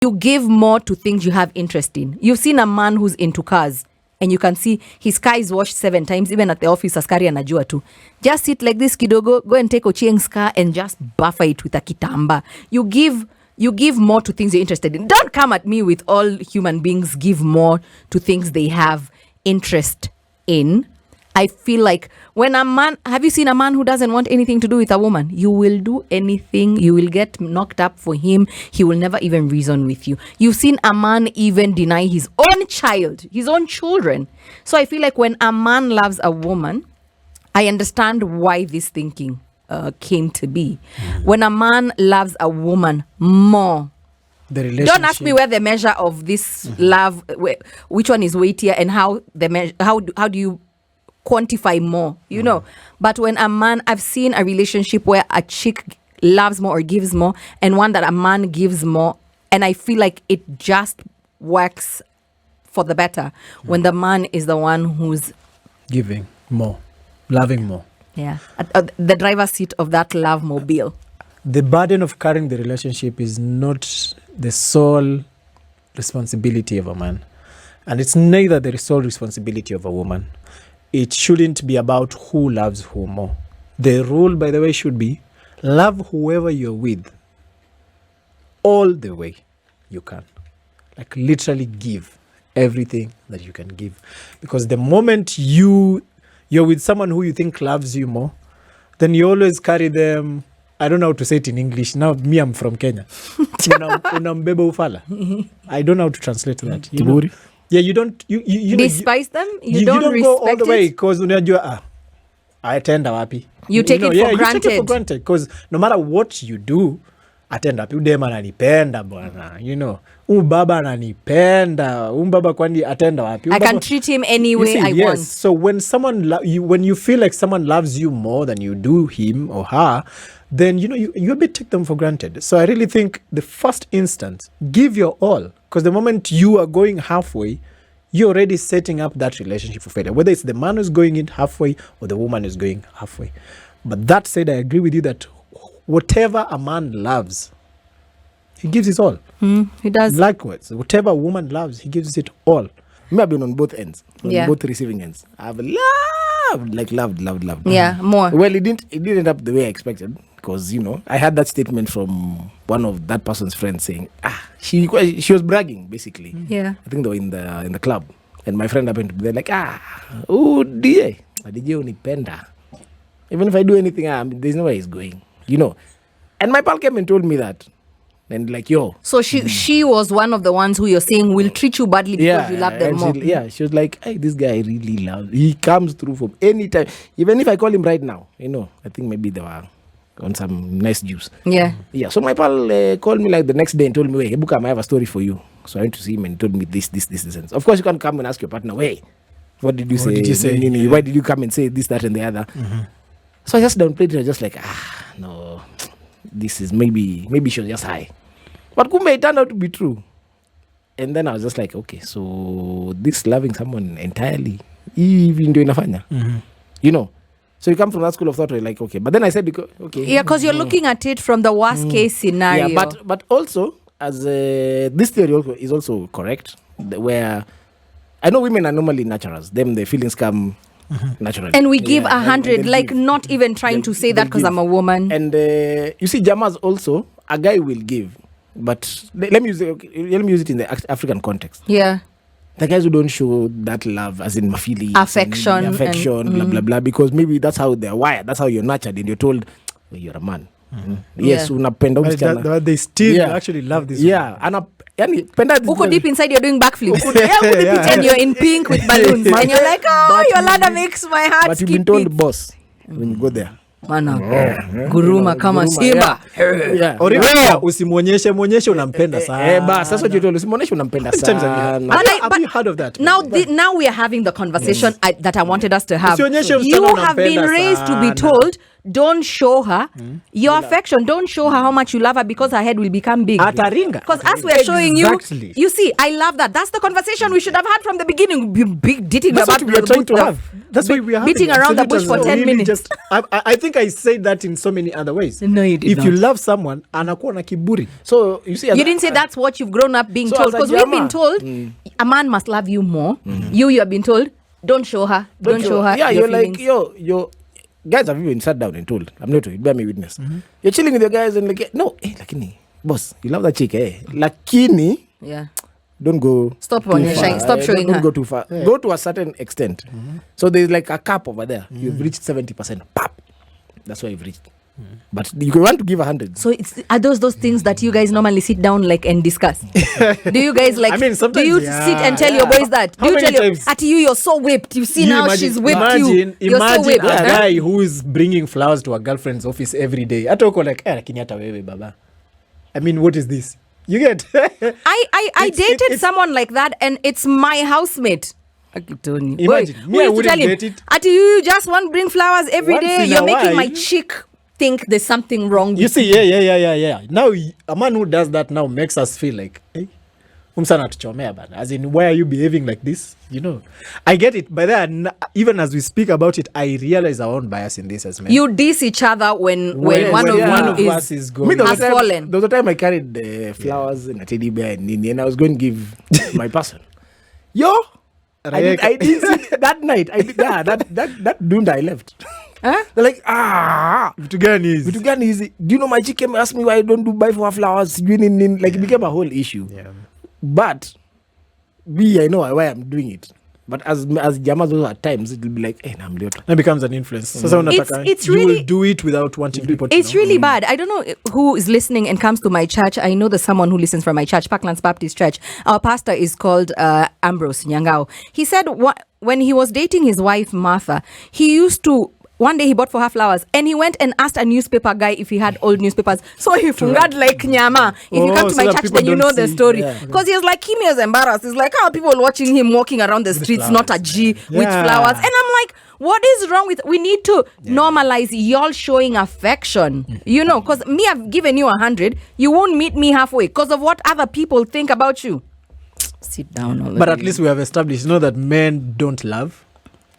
you give more to things you have interest in. You've seen a man who's into cars, and you can see his car is washed 7 times, even at the office, askari anajua tu. Just sit like this kidogo, go and take Ochieng's car and just buffer it with a kitamba. You give more to things you're interested in. Don't come at me with all human beings give more to things they have interest in. I feel like when a man, have you seen a man who doesn't want anything to do with a woman? You will do anything. You will get knocked up for him. He will never even reason with you. You've seen a man even deny his own child, his own children. So I feel like when a man loves a woman, I understand why this thinking came to be. When a man loves a woman more, the relationship. Don't ask me where the measure of this love, which one is weightier, and how do you quantify more, you know. But when a man, I've seen a relationship where a chick loves more or gives more, and one that a man gives more, and I feel like it just works for the better when the man is the one who's giving more, loving more. Yeah, at the driver's seat of that love mobile. The burden of carrying the relationship is not the sole responsibility of a man, and it's neither the sole responsibility of a woman. It shouldn't be about who loves who more. The rule, by the way, should be love whoever you're with all the way you can. Like literally give everything that you can give. Because the moment you're with someone who you think loves you more, then you always carry them. I don't know how to say it in English. Now, me, I'm from Kenya. Unambeba ufala. I don't know how to translate that. You know? Yeah, you don't. You despise them. You don't respect go all the way it. Because unajua atenda wapi. You take it for granted. You take it for granted because no matter what you do, atenda wapi. Udema ananipenda bwana. You know, baba ananipenda. Baba kwani atenda wapi. I can treat him any way I want. So when when you feel like someone loves you more than you do him or her, then you a bit take them for granted. So I really think the first instance, give your all. Because the moment you are going halfway, you're already setting up that relationship for failure. Whether it's the man who's going in halfway or the woman is going halfway. But that said, I agree with you that whatever a man loves, he gives his all. He does. Likewise, whatever a woman loves, he gives it all. Me, I've been on both ends, on both receiving ends. I've loved. Yeah, more. Well, it didn't end up the way I expected. Because, I had that statement from one of that person's friends saying, she was bragging, basically. Yeah. I think they were in the club. And my friend happened to be there like, DJ unipenda. Even if I do anything, there's no way he's going, And my pal came and told me that. And like, yo. So she was one of the ones who you're saying will treat you badly because you love them more. She was like, hey, this guy really loves. He comes through from any time. Even if I call him right now, I think maybe they were on some nice juice. Yeah. So my pal called me like the next day and told me, hey, Ebuka, I have a story for you. So I went to see him and he told me this. Of course, you can't come and ask your partner, hey, what did you say? Did you say? Why did you come and say this, that, and the other? So I just downplayed it. I was just like, no, this is maybe she was just high. But kumbe it turned out to be true. And then I was just like, okay, so this loving someone entirely, even doing inafanya, So you come from that school of thought where you're like, okay. But then I said, okay. Yeah, because you're looking at it from the worst case scenario. Yeah, but also, as this theory is also correct, where I know women are normally naturals. Them, the feelings come naturally. And we give 100, like not even trying to say that because I'm a woman. And you see, Jamas also, a guy will give. But let me use it in the African context. Yeah. The guys who don't show that love, as in mafili, affection, blah, blah, blah, because maybe that's how they're wired. That's how you're nurtured and you're told, well, you're a man. Yes, unapenda but they still actually love this. Yeah, Uko deep inside, you're doing backflips. And you're in pink with balloons. And you're like, Yolanda makes my heart But you've been told, boss, when you go there. Mana guruma kama simba. Usimwonyeshe unampenda sana. Sasa usimwonyeshe unampenda sana. Have you heard of that? Now we are having the conversation that I wanted us to have. You have been raised to be told, don't show her your affection. Don't show her how much you love her because her head will become big. Ataringa. Because as we're showing Exactly. you see, I love that. That's the conversation we should have had from the beginning. Big dating That's about what we are the trying to bush, have. That's why we are beating having around the Absolute bush for was 10 really minutes. I think I said that in so many other ways. No, you did If not. you love someone, anakuwa na kiburi. So you see, You didn't say that's what you've grown up being So told. as a Because we've Jama, been told a man must love you more. You have been told, don't show her. Don't show her. Yeah, your you're like, feelings. yo, guys have even sat down and told. I'm not to bear me witness. You're chilling with your guys and like, no, lakini, boss, you love that chick, lakini, Yeah. don't go. Stop too on your far. shine. Stop showing don't her. go too far. Go to a certain extent. So there's like a cap over there. You've reached 70%. Pap. That's why you've reached. But you want to give 100. So are those things that you guys normally sit down like and discuss? Do you guys like? I mean, do sometimes, you yeah, sit and tell your boys that? How Do you many tell times- at you're so whipped? You see You now imagine- she's whipped you. Imagine You're so a whipped. guy who is bringing flowers to a girlfriend's office every day. Hata uko like, lakini hata wewe baba. I mean, what is this? You get? I dated someone like that, and it's my housemate. Imagine. Who Me, I used to wouldn't tell him, date it. Ati, you just want to bring flowers every Once day. in You're a making my while. chick think there's something wrong. You see, yeah. Now, a man who does that now makes us feel like, hey, umsana tuchomea bana. As in, why are you behaving like this? You know, I get it. But then, even as we speak about it, I realize our own bias in this as men. You diss each other when one of you us is Me, going. there has was a time- fallen. There was a time I carried the flowers and a teddy bear and Nini, and I was going to give my person. Yo, I didn't see that night. I did that dunda I left. Huh? They're like, Vitu gani hizi? Vitu gani hizi? Do you know my chick came and asked me why I don't buy for her flowers? Like it became a whole issue. Yeah. But I know why I'm doing it. But as Jamas also at times it'll be like, hey, Amulyoto. That becomes an influence. Sasa unataka, It's you really- will do it without wanting people to It's know. really bad. I don't know who is listening and comes to my church. I know there's someone who listens from my church, Parklands Baptist Church. Our pastor is called Ambrose Nyangao. He said when he was dating his wife, Martha, he used to, one day he bought for her flowers and he went and asked a newspaper guy if he had old newspapers. So he fungad like nyama. If you come to so my that church, people then you know don't the see. story. Yeah. Because he was like, he was embarrassed. It's like, how are people watching him walking around the streets, not a G with Yeah. flowers. And I'm like, what is wrong with, we need to normalize y'all showing affection, you know, because me, I've given you 100, you won't meet me halfway because of what other people think about you. Sit down. All But of at you. least we have established, that men don't love.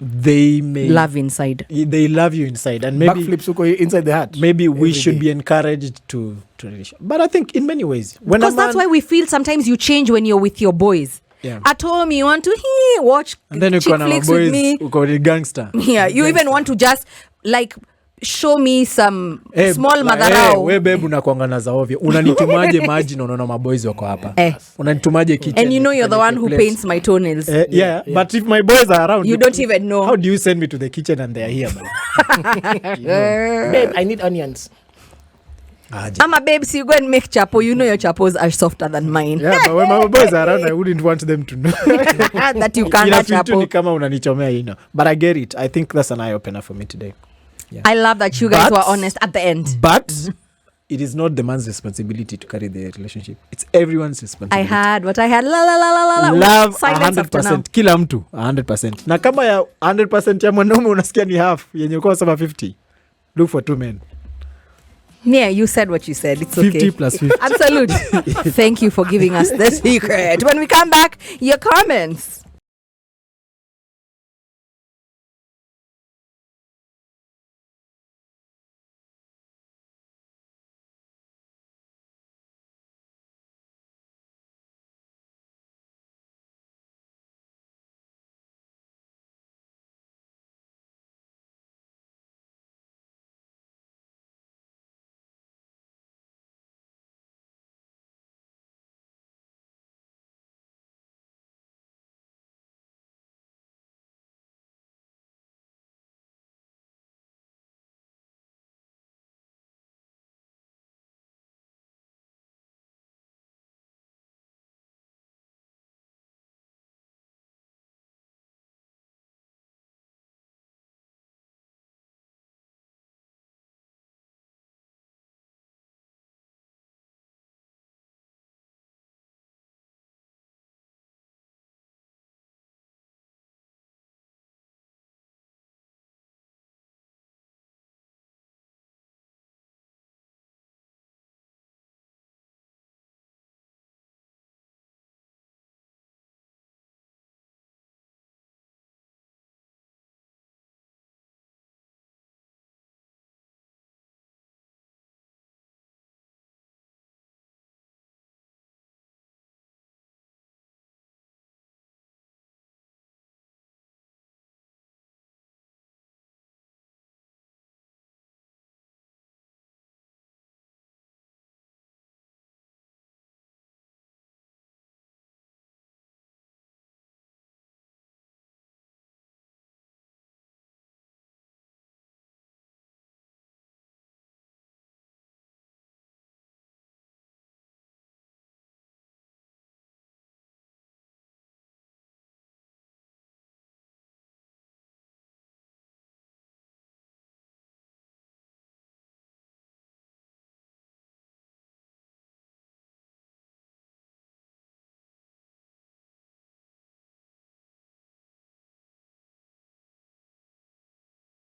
They may Love inside. They love you inside, and maybe Backflips uko inside the heart. maybe we Every should day. be encouraged to relation. But I think in many ways, when Because a man, that's why we feel sometimes you change when you're with your boys. Yeah. At home, you want to watch and then you chick can flicks boys with me. uko ni gangster. Yeah, you even want to just like show me some small we madharau. babe unakuanga na za ovyo. Unanitumaje maji na unaona maboys wako hapa. And Unanitumaje kitchen. you know you're the one who Plates. paints my toenails. Yeah, but if my boys are around, You don't even know. How do you send me to the kitchen and they are here, man? Babe, I need onions. I'm a babe, so you go and make chapo. You know your chapos are softer than mine. Yeah, but when my boys are around, I wouldn't want them to know. That you can't Ina feel tu ni chapo. kama unanichomea, But I get it. I think that's an eye opener for me today. I love that you guys But- were honest at the end. But it is not the man's responsibility to carry the relationship. It's everyone's I responsibility. had what I had. La la la la la la. Love Silence after now. 100%. Kila mtu 100%. Na kama ya 100% ya mwanaume unasikia ni half yenye uko sema 50. Look for two men. Yeah, you said what you said. It's 50 okay. plus 50. Absolute. Thank you for giving us the secret. When we come back, your comments.